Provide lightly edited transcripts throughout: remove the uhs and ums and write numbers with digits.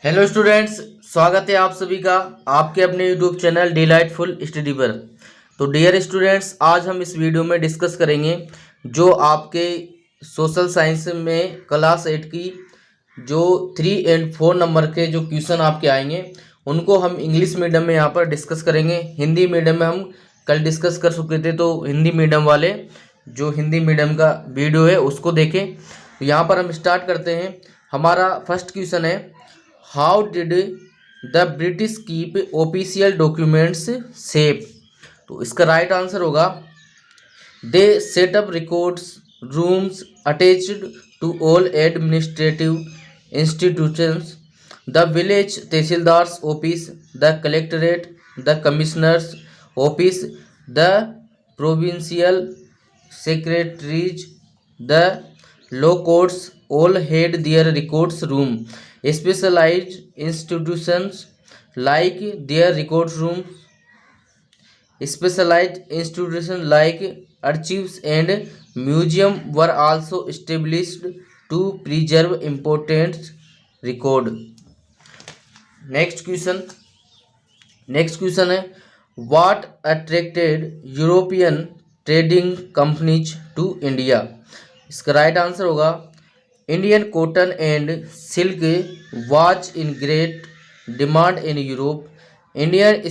Hello students, स्वागत है आप सभी का आपके अपने यूट्यूब चैनल डिलाइटफुल स्टडी पर। तो डियर स्टूडेंट्स, आज हम इस वीडियो में डिस्कस करेंगे जो आपके सोशल साइंस में क्लास 8 की जो 3 और 4 नंबर के जो क्वेश्चन आपके आएंगे उनको हम इंग्लिश मीडियम में यहाँ पर डिस्कस करेंगे। हिंदी मीडियम में हम कल डिस्कस कर चुके थे, तो हिंदी मीडियम वाले जो हिंदी मीडियम का वीडियो है उसको देखें। तो यहाँ पर हम स्टार्ट करते हैं। हमारा फर्स्ट क्वेश्चन है, how did the British keep official documents safe. तो इसका राइट आंसर होगा, they set up records rooms attached to all administrative institutions, the village tahsildar's office, the collectorate, the commissioner's office, the provincial secretaries, the law courts all had their records room. Specialized institutions like their records room, specialized institutions like archives and museum were also established to preserve important record. Next question है, what attracted European trading companies to India. इसका right answer होगा, Indian cotton and silk was in great demand in Europe, Indian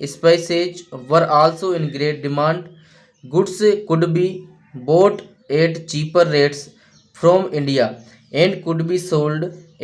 spices were also in great demand, goods could be bought at cheaper rates from India and could be sold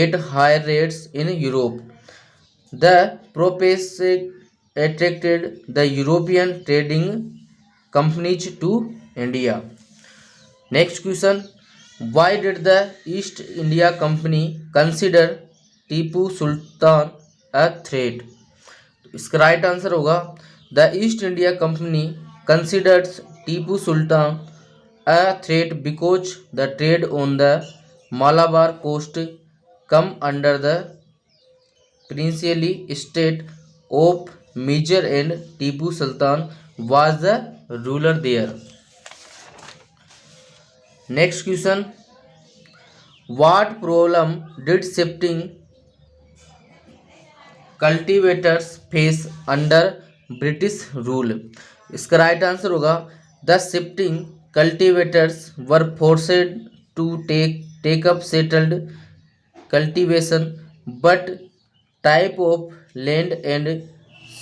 at higher rates in Europe. The prospect attracted the European trading companies to India. Next question, why did the East India Company consider Tipu Sultan a threat? इसका right answer होगा, the east India company considers Tipu Sultan a threat because the trade on the Malabar coast come under the princely state of Mysore and Tipu Sultan was the ruler there. Next question, what problem did shifting cultivators face under British rule. इसका right answer होगा, the shifting cultivators were forced to take up settled cultivation, but type of land and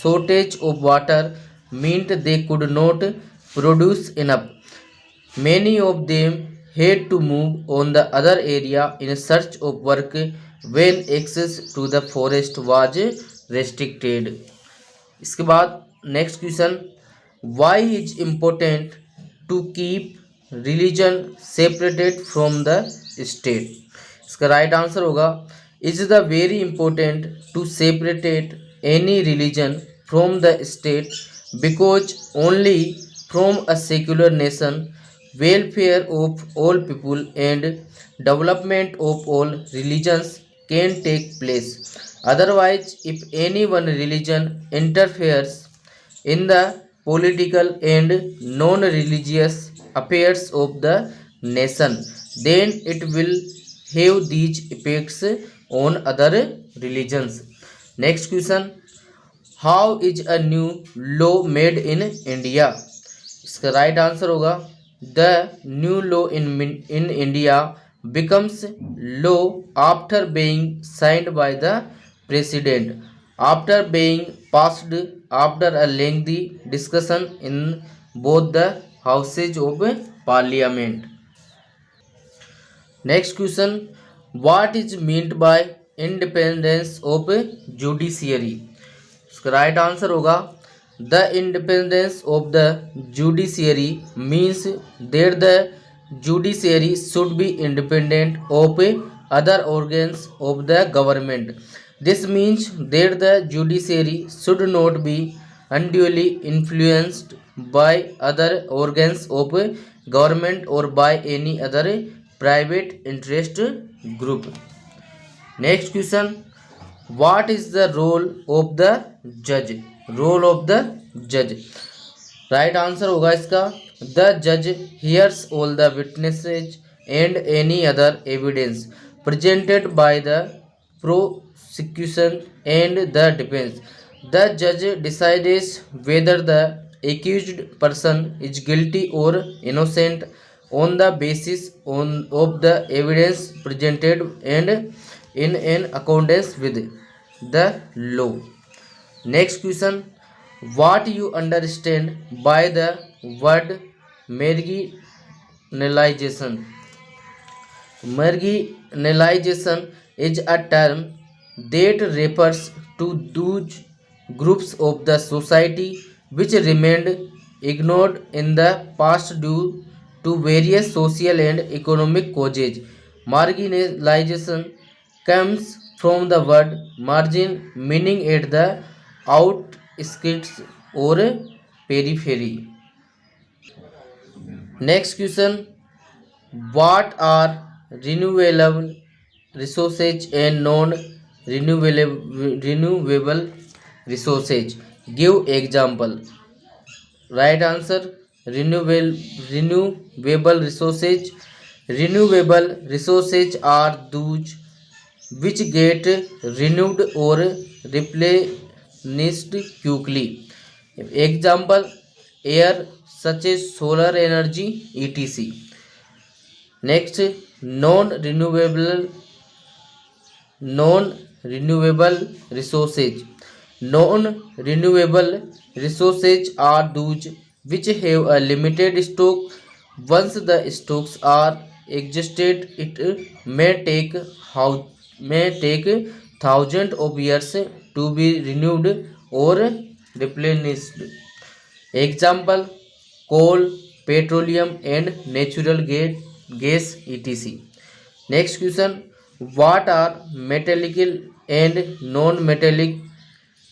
shortage of water meant they could not produce enough. Many of them had to move on the other area in search of work when access to the forest was restricted. इसके बाद next question, why is important to keep religion separated from the state? इसका right answer होगा, is the very important to separate any religion from the state because only from a secular nation welfare of all people and development of all religions can take place. Otherwise, if any one religion interferes in the political and non-religious affairs of the nation, then it will have these effects on other religions. Next question, how is a new law made in India? इसका right answer होगा, the new law in India becomes law after being signed by the president after being passed after a lengthy discussion in both the houses of parliament. Next question, what is meant by independence of judiciary? इसका right answer होगा, the independence of the judiciary means that the judiciary should be independent of other organs of the government. This means that the judiciary should not be unduly influenced by other organs of government or by any other private interest group. Next question, what is the role of the judge? Role of the जज, right answer होगा इसका, the जज hears all the witnesses and any other evidence presented by the prosecution and the defense. The judge decides whether the accused person is guilty or innocent on the basis of the evidence presented and in an accordance with the law. Next question. What you understand by the word marginalization? Marginalization is a term that refers to those groups of the society which remained ignored in the past due to various social and economic causes. Marginalization comes from the word margin, meaning at the outskirts or periphery. Next question. What are renewable resources and non-renewable resources? Give example. Right answer. Renewable resources. Renewable resources are those which get renewed or replenished quickly. Example: air, such as solar energy, etc. Next, non-renewable non-renewable resources. Non-renewable resources are those which have a limited stock. Once the stocks are exhausted, it how may take thousands of years to be renewed or replenished. Example: coal, petroleum, and natural gas, etc. Next question. What are metallic and non-metallic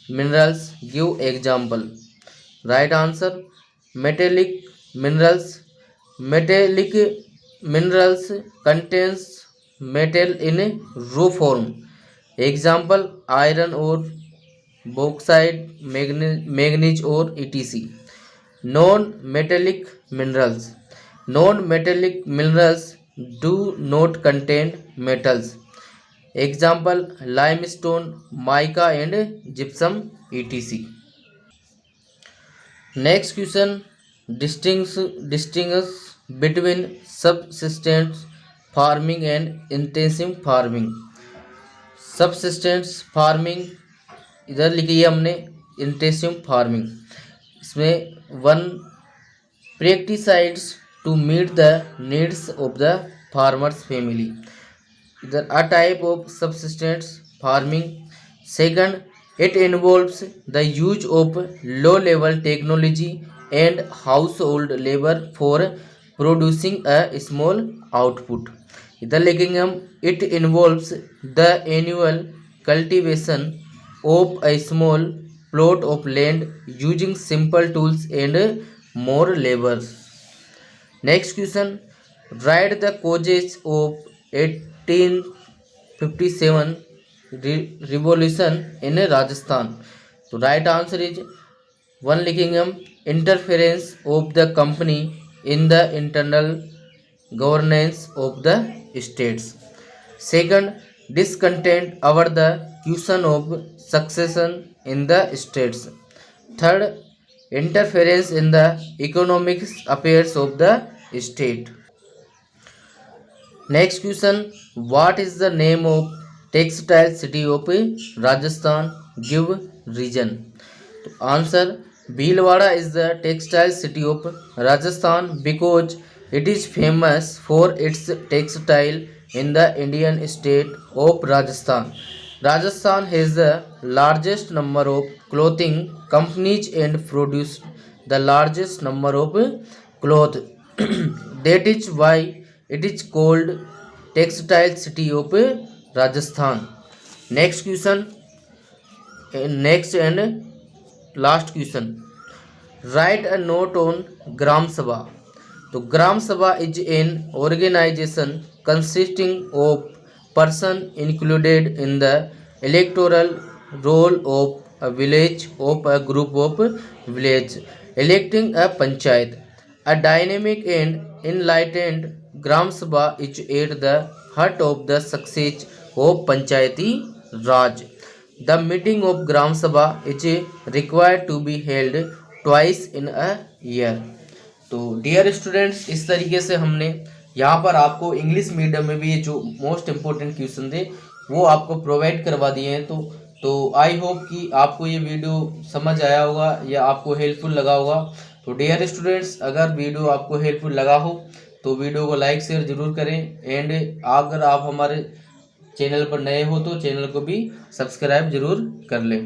minerals? Give example. Right answer. Metallic minerals. Metallic minerals contains metal in raw form. Example: iron ore, bauxite, manganese ore, etc. Non-metallic minerals. Non-metallic minerals do not contain metals. Example: limestone, mica, and gypsum, etc. Next question. Distinguish between subsistence farming and intensive farming. Subsistence farming इधर लिखी है हमने, intensive farming इसमें one practices to meet the needs of the farmer's family. Either a type of subsistence farming. Second, it involves the use of low level technology and household labor for producing a small output. इधर लिखेंगे हम, it involves the annual cultivation of a small plot of land using simple tools and more labor. Next question. Write the causes of 1857 revolution in Rajasthan. तो right answer is one लिखेंगे हम, interference of the company in the internal governance of the states. Second, discontent over the question of succession in the states. Third, interference in the economic affairs of the state. Next question. What is the name of textile city of Rajasthan? Give reason. Answer: Bhilwara is the textile city of Rajasthan because it is famous for its textile in the Indian state of Rajasthan. Rajasthan has the largest number of clothing companies and produces the largest number of cloth. That is why it is called textile city of Rajasthan. Next question. Next and last question. Write a note on Gram Sabha. So Gram Sabha is an organization consisting of persons included in the electoral roll of a village of a group of village electing a panchayat. A dynamic and enlightened Gram Sabha is at the heart of the success of Panchayati Raj. The meeting of Gram Sabha is required to be held twice in a year. तो dear students, इस तरीके से हमने यहाँ पर आपको English medium में भी ये जो मोस्ट इम्पोर्टेंट क्वेश्चन थे वो आपको प्रोवाइड करवा दिए हैं। तो आई होप कि आपको ये वीडियो समझ आया होगा या आपको हेल्पफुल लगा होगा। तो डियर स्टूडेंट्स, अगर वीडियो आपको हेल्पफुल लगा हो तो वीडियो को लाइक शेयर जरूर करें, एंड अगर आप हमारे चैनल पर नए हो तो चैनल को भी सब्सक्राइब जरूर कर लें।